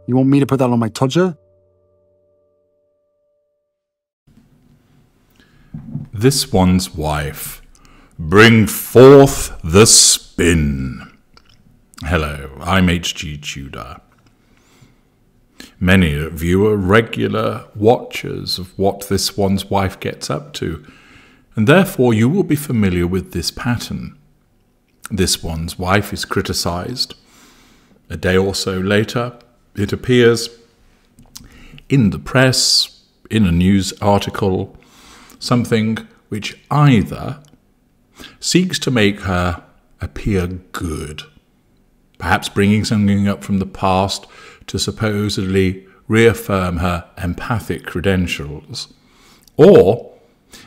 You want me to put that on my todger? This one's wife. Bring forth the spin. Hello, I'm H.G. Tudor. Many of you are regular watchers of what this one's wife gets up to, and therefore you will be familiar with this pattern. This one's wife is criticised. A day or so later, it appears in the press, in a news article, something which either seeks to make her appear good, perhaps bringing something up from the past to supposedly reaffirm her empathic credentials, or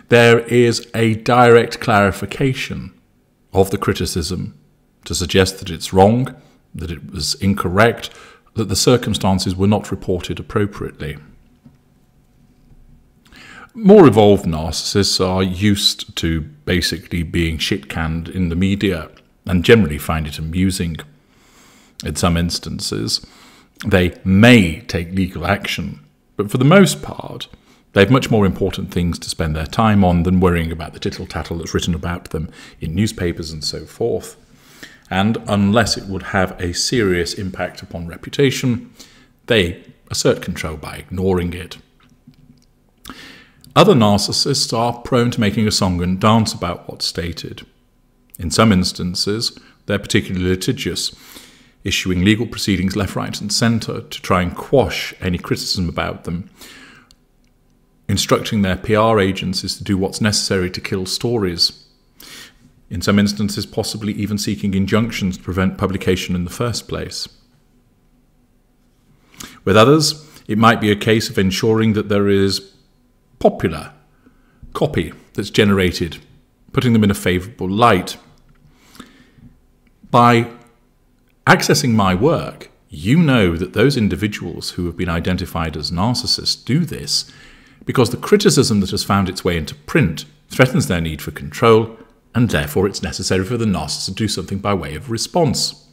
there is a direct clarification of the criticism to suggest that it's wrong, that it was incorrect, that the circumstances were not reported appropriately. More evolved narcissists are used to basically being shit-canned in the media and generally find it amusing. In some instances, they may take legal action, but for the most part, they have much more important things to spend their time on than worrying about the tittle-tattle that's written about them in newspapers and so forth. And unless it would have a serious impact upon reputation, they assert control by ignoring it. Other narcissists are prone to making a song and dance about what's stated. In some instances, they're particularly litigious, issuing legal proceedings left, right and centre to try and quash any criticism about them, instructing their PR agencies to do what's necessary to kill stories. In some instances, possibly even seeking injunctions to prevent publication in the first place. With others, it might be a case of ensuring that there is popular copy that's generated, putting them in a favourable light. By accessing my work, you know that those individuals who have been identified as narcissists do this because the criticism that has found its way into print threatens their need for control, and therefore it's necessary for the narcissist to do something by way of response.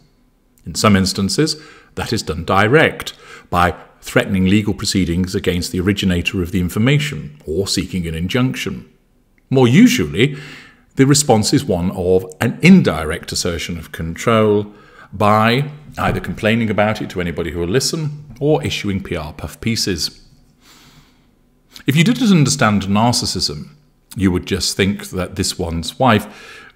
In some instances, that is done direct, by threatening legal proceedings against the originator of the information, or seeking an injunction. More usually, the response is one of an indirect assertion of control, by either complaining about it to anybody who will listen, or issuing PR puff pieces. If you didn't understand narcissism, you would just think that this one's wife,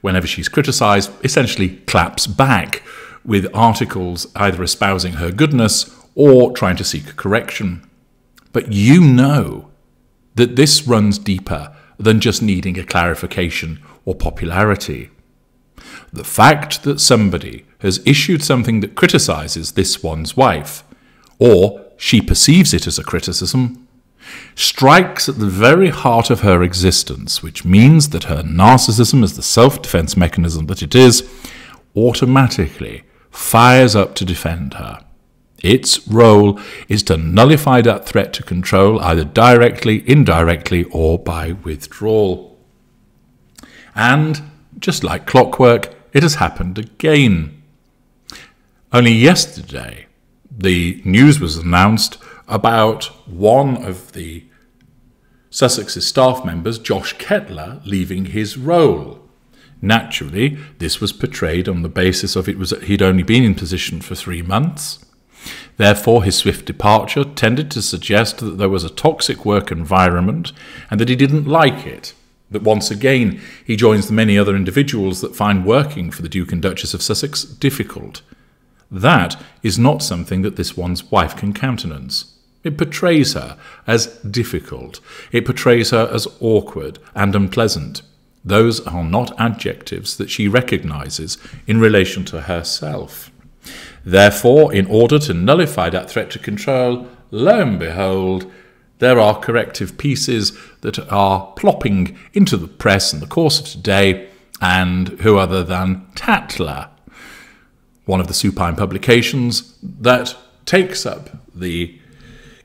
whenever she's criticised, essentially claps back with articles either espousing her goodness or trying to seek correction. But you know that this runs deeper than just needing a clarification or popularity. The fact that somebody has issued something that criticises this one's wife, or she perceives it as a criticism, strikes at the very heart of her existence, which means that her narcissism, as the self-defense mechanism that it is, automatically fires up to defend her. Its role is to nullify that threat to control, either directly, indirectly, or by withdrawal. And, just like clockwork, it has happened again. Only yesterday, the news was announced about one of the Sussex's staff members, Josh Kettler, leaving his role. Naturally, this was portrayed on the basis of he'd only been in position for 3 months. Therefore, his swift departure tended to suggest that there was a toxic work environment and that he didn't like it. That once again, he joins the many other individuals that find working for the Duke and Duchess of Sussex difficult. That is not something that this one's wife can countenance. It portrays her as difficult. It portrays her as awkward and unpleasant. Those are not adjectives that she recognises in relation to herself. Therefore, in order to nullify that threat to control, lo and behold, there are corrective pieces that are plopping into the press in the course of today, and who other than Tatler, one of the supine publications that takes up the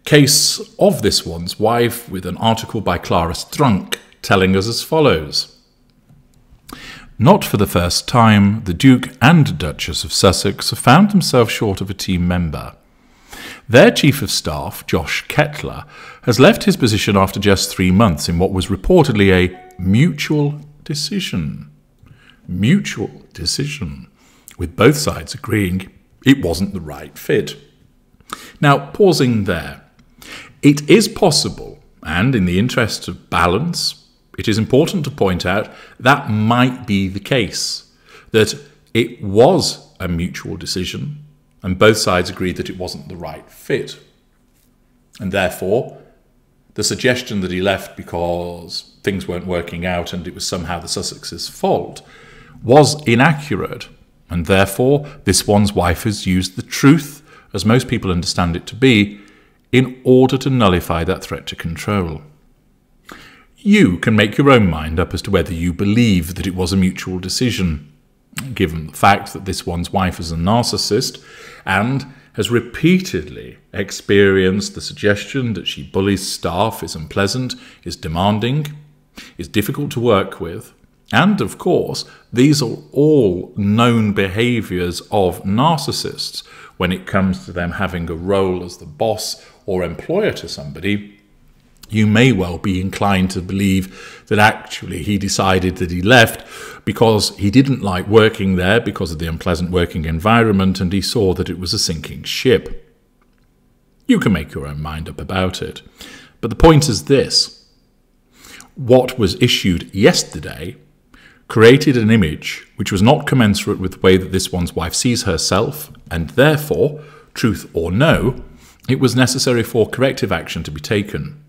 case of this one's wife with an article by Clara Strunk telling us as follows. Not for the first time, the Duke and Duchess of Sussex have found themselves short of a team member. Their Chief of Staff, Josh Kettler, has left his position after just 3 months in what was reportedly a mutual decision. Mutual decision, with both sides agreeing it wasn't the right fit. Now, pausing there, it is possible, and in the interest of balance, it is important to point out that might be the case, that it was a mutual decision, and both sides agreed that it wasn't the right fit. And therefore, the suggestion that he left because things weren't working out and it was somehow the Sussexes' fault was inaccurate, and therefore this one's wife has used the truth, as most people understand it to be, in order to nullify that threat to control. You can make your own mind up as to whether you believe that it was a mutual decision, given the fact that this one's wife is a narcissist and has repeatedly experienced the suggestion that she bullies staff, is unpleasant, is demanding, is difficult to work with. And, of course, these are all known behaviours of narcissists when it comes to them having a role as the boss or employer to somebody. You may well be inclined to believe that actually he decided that he left because he didn't like working there because of the unpleasant working environment, and he saw that it was a sinking ship. You can make your own mind up about it. But the point is this: what was issued yesterday created an image which was not commensurate with the way that this one's wife sees herself, and therefore, truth or no, it was necessary for corrective action to be taken.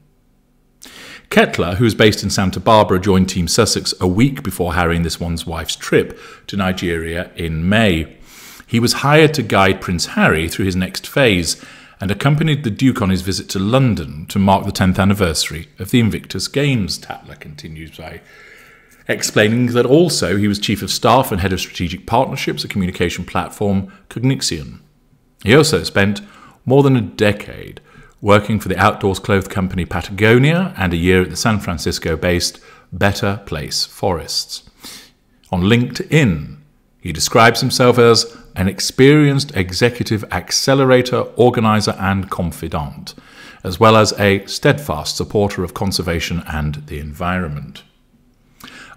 Kettler, who is based in Santa Barbara, joined Team Sussex a week before Harry and this one's wife's trip to Nigeria in May. He was hired to guide Prince Harry through his next phase and accompanied the Duke on his visit to London to mark the 10th anniversary of the Invictus Games, Tatler continues by explaining that also he was Chief of Staff and Head of Strategic Partnerships at communication platform Cognixion. He also spent more than a decade working for the outdoors clothes company Patagonia and a year at the San Francisco-based Better Place Forests. On LinkedIn, he describes himself as an experienced executive accelerator, organizer, and confidant, as well as a steadfast supporter of conservation and the environment.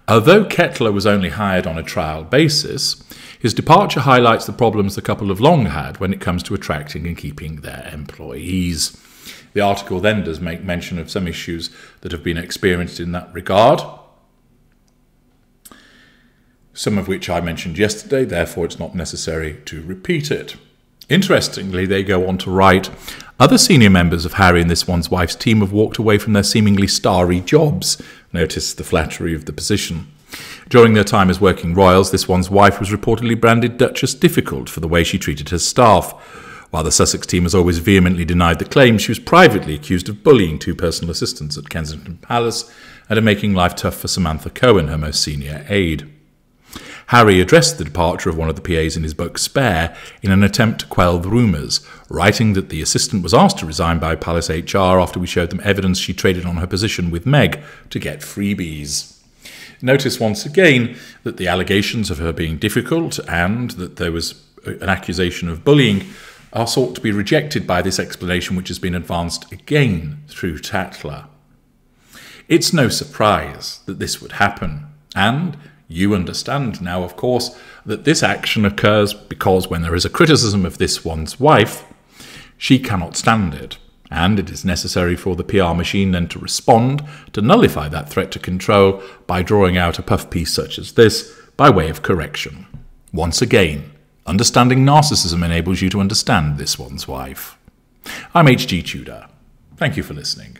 Although Kettler was only hired on a trial basis, his departure highlights the problems the couple have long had when it comes to attracting and keeping their employees. The article then does make mention of some issues that have been experienced in that regard, some of which I mentioned yesterday, therefore it's not necessary to repeat it. Interestingly, they go on to write, other senior members of Harry and this one's wife's team have walked away from their seemingly starry jobs. Notice the flattery of the position. During their time as working royals, this one's wife was reportedly branded Duchess Difficult for the way she treated her staff. While the Sussex team has always vehemently denied the claim, she was privately accused of bullying 2 personal assistants at Kensington Palace and of making life tough for Samantha Cohen, her most senior aide. Harry addressed the departure of one of the PAs in his book Spare in an attempt to quell the rumours, writing that the assistant was asked to resign by Palace HR after we showed them evidence she traded on her position with Meg to get freebies. Notice once again that the allegations of her being difficult and that there was an accusation of bullying are sought to be rejected by this explanation, which has been advanced again through Tatler. It's no surprise that this would happen, and you understand now, of course, that this action occurs because when there is a criticism of this one's wife, she cannot stand it, and it is necessary for the PR machine then to respond to nullify that threat to control by drawing out a puff piece such as this by way of correction. Once again, understanding narcissism enables you to understand this one's wife. I'm H.G. Tudor. Thank you for listening.